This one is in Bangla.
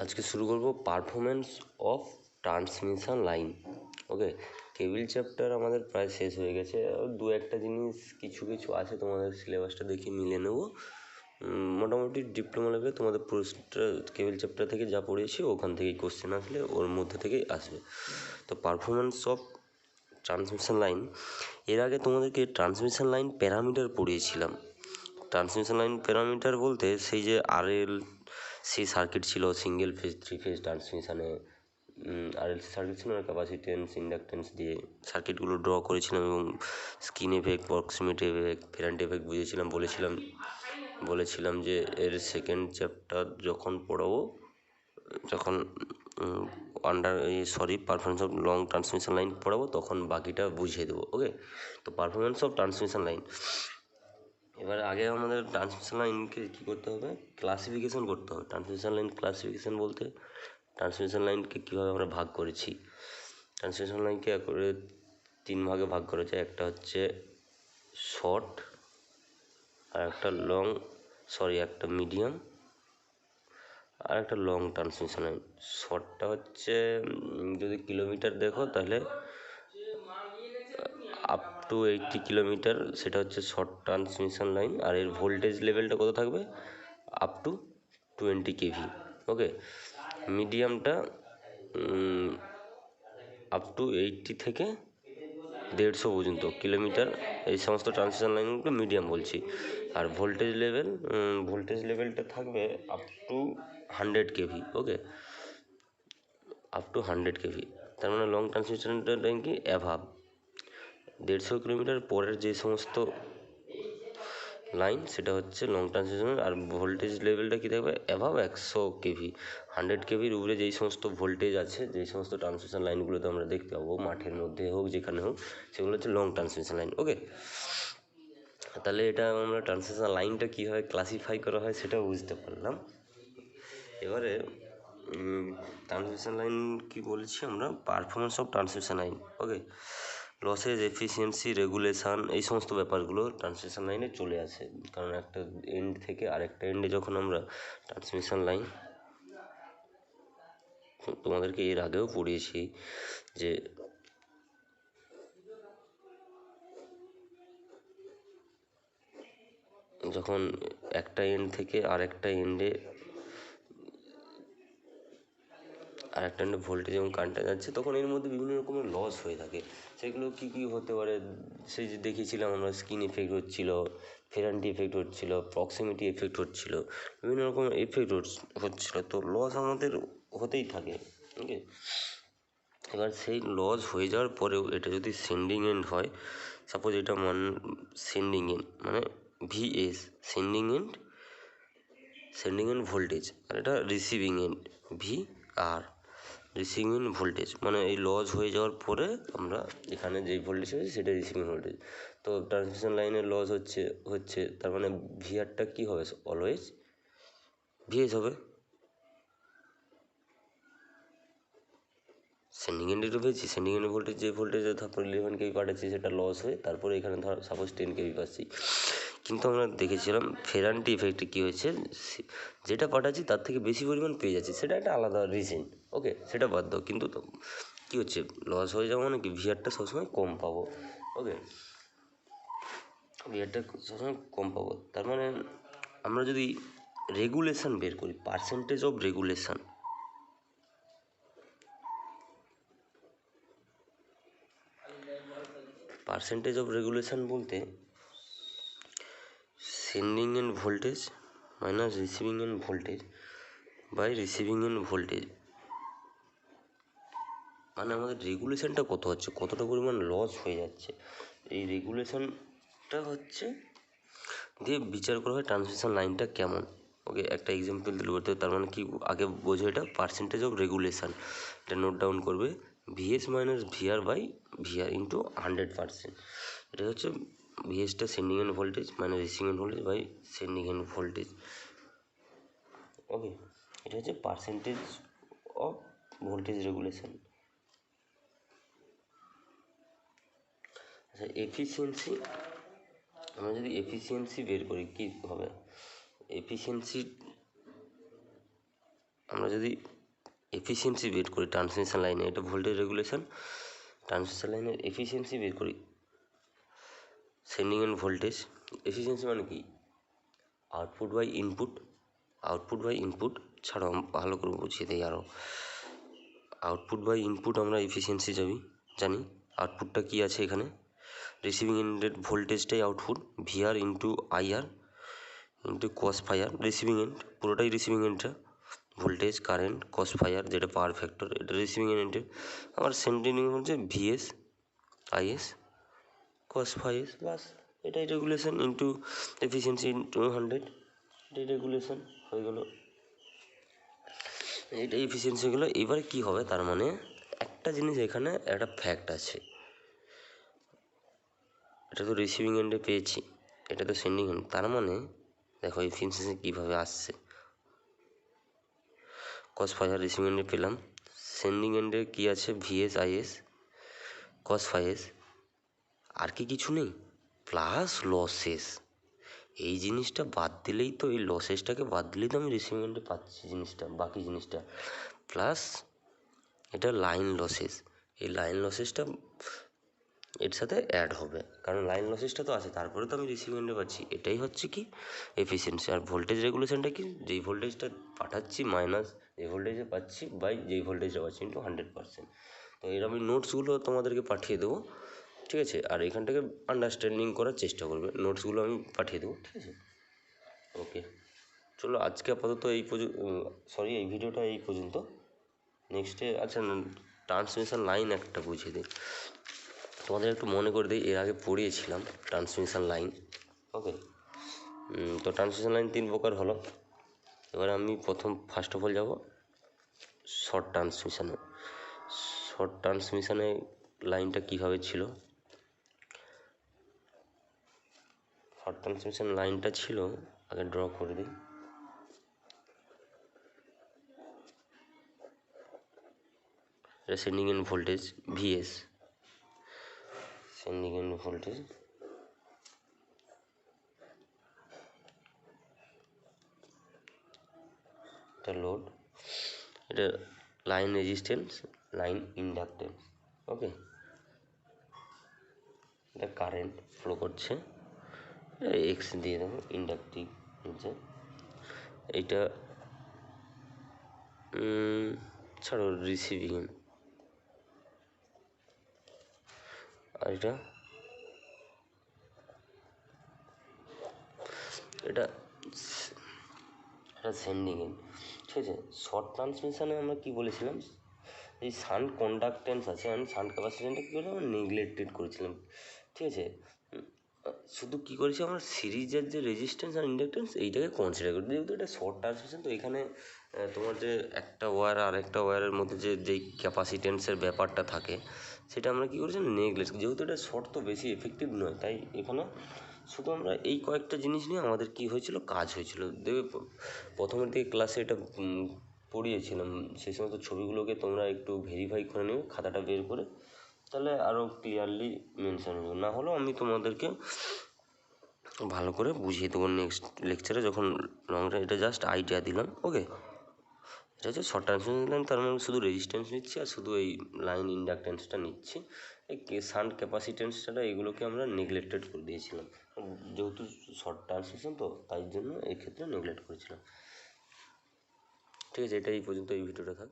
আজকে শুরু করব performance of transmission line. Okay, cable chapter আমাদের প্রায় শেষ হয়ে গেছে। দু একটা জিনিস কিছু কিছু আছে, তোমাদের সিলেবাসটা দেখে মিলিয়ে নেব। মোটামুটি ডিপ্লোমা লেভেলে তোমাদের পুরোটা কেবিল চ্যাপ্টার থেকে যা পড়িয়েছি ওখান থেকেই কোশ্চেন আসলে ওর মধ্যে থেকেই আসবে। তো পারফরমেন্স অফ ট্রান্সমিশন লাইন, এর আগে তোমাদেরকে ট্রান্সমিশন লাইন প্যারামিটার পড়িয়েছিলাম। ট্রান্সমিশন লাইন প্যারামিটার বলতে সেই যে আরএল সি সার্কিট ছিল, সিঙ্গেল ফেজ থ্রি ফেজ ট্রান্সমিশনে আরএলসি সার্কিট ছিল, ক্যাপাসিটেন্স ইন্ডাকটেন্স দিয়ে সার্কিটগুলো ড্র করেছিলাম এবং skin effect, proximity effect, Ferranti effect বুঝিয়েছিলাম। বলেছিলাম যে এর সেকেন্ড চ্যাপ্টার যখন পড়াবো, যখন performance of long transmission line পড়াবো তখন বাকিটা বুঝিয়ে দেবো। ওকে, তো পারফরমেন্স অফ ট্রান্সমিশন লাইন, এবার আগে আমাদের ট্রান্সমিশন লাইনকে কী করতে হবে, ক্লাসিফিকেশন করতে হবে। ট্রান্সমিশন লাইন ক্লাসিফিকেশন বলতে ট্রান্সমিশন লাইনকে কীভাবে আমরা ভাগ করেছি। ট্রান্সমিশন লাইনকে করে 3 ভাগে ভাগ করেছে। একটা হচ্ছে শর্ট, আর একটা একটা মিডিয়াম, আর একটা লং ট্রান্সমিশন লাইন। শর্টটা হচ্ছে যদি কিলোমিটার দেখো তাহলে আপ টু 80 কিলোমিটার, সেটা হচ্ছে শর্ট ট্রান্সমিশন লাইন। আর এর ভোল্টেজ লেভেলটা কত থাকবে, আপ টু 20 কেভি। ওকে, মিডিয়ামটা আপ টু 80 থেকে 150 পর্যন্ত কিলোমিটার, এই সমস্ত ট্রান্সমিশন লাইনগুলো মিডিয়াম বলছি। আর ভোল্টেজ লেভেলটা থাকবে up to 100 kV. Okay, up to 100 kV, তার মানে লং ট্রান্সমিশন লাইন কি অ্যাভাব 150 কিলোমিটার পরের যে সমস্ত লাইন সেটা হচ্ছে লং ট্রান্সমিশন। আর ভোল্টেজ লেভেলটা কী থাকবে, অ্যাভাব 100 কেভি। 100 কেভির উপরে যেই সমস্ত ভোল্টেজ আছে, যেই সমস্ত ট্রান্সমিশন লাইনগুলোতে আমরা দেখতে পাবো, মাঠের মধ্যে হোক যেখানে হোক, সেগুলো হচ্ছে লং ট্রান্সমিশন লাইন। ওকে, তাহলে এটা আমরা ট্রান্সমিশন লাইনটা কীভাবে ক্লাসিফাই করা হয় সেটাও বুঝতে পারলাম। এবারে ট্রান্সমিশন লাইন কি বলছি আমরা, performance of transmission line. Okay, losses, efficiency, regulation, এই সমস্ত ব্যাপারগুলো ট্রান্সমিশন লাইনে চলে আসে। কারণ একটা এন্ড থেকে আরেকটা এন্ডে যখন আমরা ট্রান্সমিশন লাইন, তোমাদেরকে এর আগেও পড়িয়েছি যে যখন একটা এন্ড থেকে আরেকটা এন্ডে ভোল্টেজ এবং কারেন্টটা যাচ্ছে, তখন এর মধ্যে বিভিন্ন রকমের লস হয়ে থাকে। সেগুলো কী কী হতে পারে, সেই যে দেখিয়েছিলাম আমরা, স্কিন এফেক্ট হচ্ছিলো, ফেরান্টি এফেক্ট হচ্ছিলো, প্রক্সিমিটি এফেক্ট হচ্ছিলো, বিভিন্ন রকমের এফেক্ট হচ্ছিলো। তো লস আমাদের হতেই থাকে। ওকে, এবার সেই লস হয়ে যাওয়ার পরেও এটা যদি সেন্ডিং এন্ড হয়, সাপোজ এটা সেন্ডিং এন্ড মানে ভিএস, সেন্ডিং এন্ড ভোল্টেজ, আর এটা receiving and VR, receiving end voltage. মানে এই লস হয়ে যাওয়ার পরে আমরা এখানে যেই ভোল্টেজ আছে সেটা রিসিভিং ভোল্টেজ। তো ট্রান্সমিশন লাইনের লস হচ্ছে তার মানে ভিআরটা কী হবে, অলওয়েজ ভিএস হবে। সেন্ডিং এন্ডে পেয়েছি, সেন্ডিং এন্ড ভোল্টেজ, যে ভোল্টেজে তারপর 11 কেভি পাঠাচ্ছি সেটা লস হয়ে তারপরে এখানে ধর সাপোজ 10 কেভি পাচ্ছি। কিন্তু আমরা দেখেছিলাম ফেরান্টি এফেক্টে কী হয়েছে, যেটা পাঠাচ্ছি তার থেকে বেশি পরিমাণ পেয়ে যাচ্ছি, সেটা একটা আলাদা রিজন। ওকে, সেটা বাদ দাও, কিন্তু কী হচ্ছে, লস হয়ে যাওয়া মানে কি ভিআরটা সবসময় কম পাবো। ওকে, ভিআরটা সবসময় কম পাবো, তার মানে আমরা যদি রেগুলেশন বের করি, পার্সেন্টেজ অফ রেগুলেশন, বলতে sending end voltage minus receiving end voltage by receiving end voltage, মানে আমাদের রেগুলেশনটা কত হচ্ছে, কতটা পরিমাণ লস হয়ে যাচ্ছে, এই রেগুলেশনটা হচ্ছে দিয়ে বিচার করা হয় ট্রান্সমিশন লাইনটা কেমন। ওকে, একটা এক্সাম্পল দিলে বলতে, তার মানে কি আগে বোঝো, এটা পার্সেন্টেজ অফ রেগুলেশন, এটা নোট ডাউন করবে, VS minus VR by VR into 100%। এটা হচ্ছে ভিএসটা sending end voltage minus receiving end voltage by sending end voltage. Okay, এটা হচ্ছে পার্সেন্টেজ অফ ভোল্টেজ রেগুলেশন। আচ্ছা, এফিসিয়েন্সি, আমরা যদি এফিসিয়েন্সি বের করি কী হবে, এফিসিয়েন্সি আমরা যদি এফিসিয়েন্সি বের করি ট্রান্সমিশন লাইনে, এটা ভোল্টেজ রেগুলেশন, ট্রান্সমিশন লাইনের এফিসিয়েন্সি বের করি, সেন্ডিং এন্ড ভোল্টেজ এফিসিয়েন্সি মানে কি, আউটপুট বাই ইনপুট ছাড়াও ভালো করে বুঝিয়ে দিই আরও। আউটপুট বাই ইনপুট আমরা এফিসিয়েন্সি জানি। আউটপুটটা কি আছে এখানে, রিসিভিং এন্ডের ভোল্টেজটাই output, VR into IR into cos phi R. Receiving end পুরোটাই রিসিভিং এন্ডটা, voltage current cos phi R যেটা পাওয়ার ফ্যাক্টর, এটা রিসিভিং এন্ডের। আমার সেন্ডিং হচ্ছে VS IS cos phi S, বাস এটাই রেগুলেশন ইন্টু এফিসিয়েন্সি ইন্টু 100, এটাই রেগুলেশন হয়ে গেলো, এটাই এফিসিয়েন্সি হয়ে গেলো। এবারে কী হবে, তার মানে একটা জিনিস এখানে একটা ফ্যাক্ট আছে, এটা তো রিসিভিং এন্ডে পেয়েছি, এটা তো সেন্ডিং এন্ড, তার মানে দেখো এফিসিয়েন্সি কীভাবে আসছে, কস ফাই আর রিসিভিং এন্ডে পেলাম, সেন্ডিং এন্ডে কী আছে VS IS cos phi S, আর কি কিছু নেই, প্লাস লসেস। এই জিনিসটা বাদ দিলেই তো, এই লসেসটাকে বাদ দিলেই তো আমি রিসিভিং এন্ডে পাচ্ছি জিনিসটা, বাকি জিনিসটা, প্লাস এটা লাইন লসেস, এই লাইন লসেসটা এর সাথে অ্যাড হবে, কারণ লাইন লসেসটা তো আছে, তারপরে তো আমি রিসিভিং এন্ডে পাচ্ছি, এটাই হচ্ছে কি এফিসিয়েন্সি। আর ভোল্টেজ রেগুলেশনটা কি, যেই ভোল্টেজটা পাঠাচ্ছি মাইনাস যেই ভোল্টেজে পাচ্ছি বাই যেই ভোল্টেজটা পাচ্ছি ইন্টু 100%। তো এর আমি নোটসগুলো তোমাদেরকে পাঠিয়ে দেবো, ঠিক আছে, আর এখান থেকে আন্ডারস্ট্যান্ডিং করার চেষ্টা করবে, নোটসগুলো আমি পাঠিয়ে দেবো, ঠিক আছে। ওকে, চলো আজকে আপাতত এই এই ভিডিওটা এই পর্যন্ত। নেক্সটে আচ্ছা ট্রান্সমিশন লাইন একটা বুঝিয়ে দিই তোমাদের, একটু মনে করে দিই, এর আগে পড়িয়েছিলাম ট্রান্সমিশন লাইন। ওকে, তো ট্রান্সমিশন লাইন 3 প্রকার হলো। এবার আমি ফার্স্ট অফ অল যাব শর্ট ট্রান্সমিশনে লাইনটা কীভাবে ছিল। শর্ট ট্রান্সমিশন লাইনটা ছিল, আগে ড্র করে দিই, এটা sending end voltage VS, sending end voltage, এটা লোড, এটা line resistance, line inductance. Okay, এটা কারেন্ট ফ্লো করছে, এক্স দিয়ে দেবো ইন্ডাকটিভ হচ্ছে, এইটা ছাড়ো রিসিভিং, আর এটা সেন্ডিং এন্ড, ঠিক আছে। শর্ট ট্রান্সমিশনে আমরা কী বলেছিলাম, এই শান্ট কন্ডাক্টেন্স আছে, আমি শান্ট ক্যাপাসিট্যান্সটা কী করেছিলাম, নেগলেক্টেড করেছিলাম, ঠিক আছে। শুধু কী করেছি, আমরা সিরিজের যে রেজিস্ট্যান্স আর ইন্ডাকটেন্স এইটাকে কনসিডার করি, যেহেতু এটা শর্ট ট্রান্সমিশন, তো এখানে তোমার যে একটা ওয়্যার আর একটা ওয়্যারের মধ্যে যেই ক্যাপাসিটেন্সের ব্যাপারটা থাকে, সেটা আমরা কী করেছি নেগলেক্ট, যেহেতু এটা শর্ট তো বেশি এফেক্টিভ নয়, তাই এখানে শুধু আমরা এই কয়েকটা জিনিস নিয়ে আমাদের কী হয়েছিল, কাজ হয়েছিল। দেখবে প্রথমের দিকে ক্লাসে এটা পড়িয়েছিলাম, সেই সমস্ত ছবিগুলোকে তোমরা একটু ভেরিফাই করে নেবে খাতাটা বের করে, তাহলে আরও ক্লিয়ারলি মেনশন হবে, না হলেও আমি তোমাদেরকে ভালো করে বুঝিয়ে দেবো নেক্সট লেকচারে যখন লং রান। এটা জাস্ট আইডিয়া দিলাম। ওকে, এটা হচ্ছে শর্ট ট্রান্সমিশন লাইন, তার মানে শুধু রেজিস্ট্যান্স নিচ্ছি আর শুধু এই লাইন ইন্ডাকটেন্সটা নিচ্ছি, এই শান্ট ক্যাপাসিটেন্সটা এগুলোকে আমরা নেগলেক্টেড করে দিয়েছিলাম, যেহেতু শর্ট ট্রান্সমিশন তো তাই জন্য এই ক্ষেত্রে নেগলেক্ট করেছিলাম। ঠিক আছে, এটা এই পর্যন্ত, এই ভিডিওটা থাক।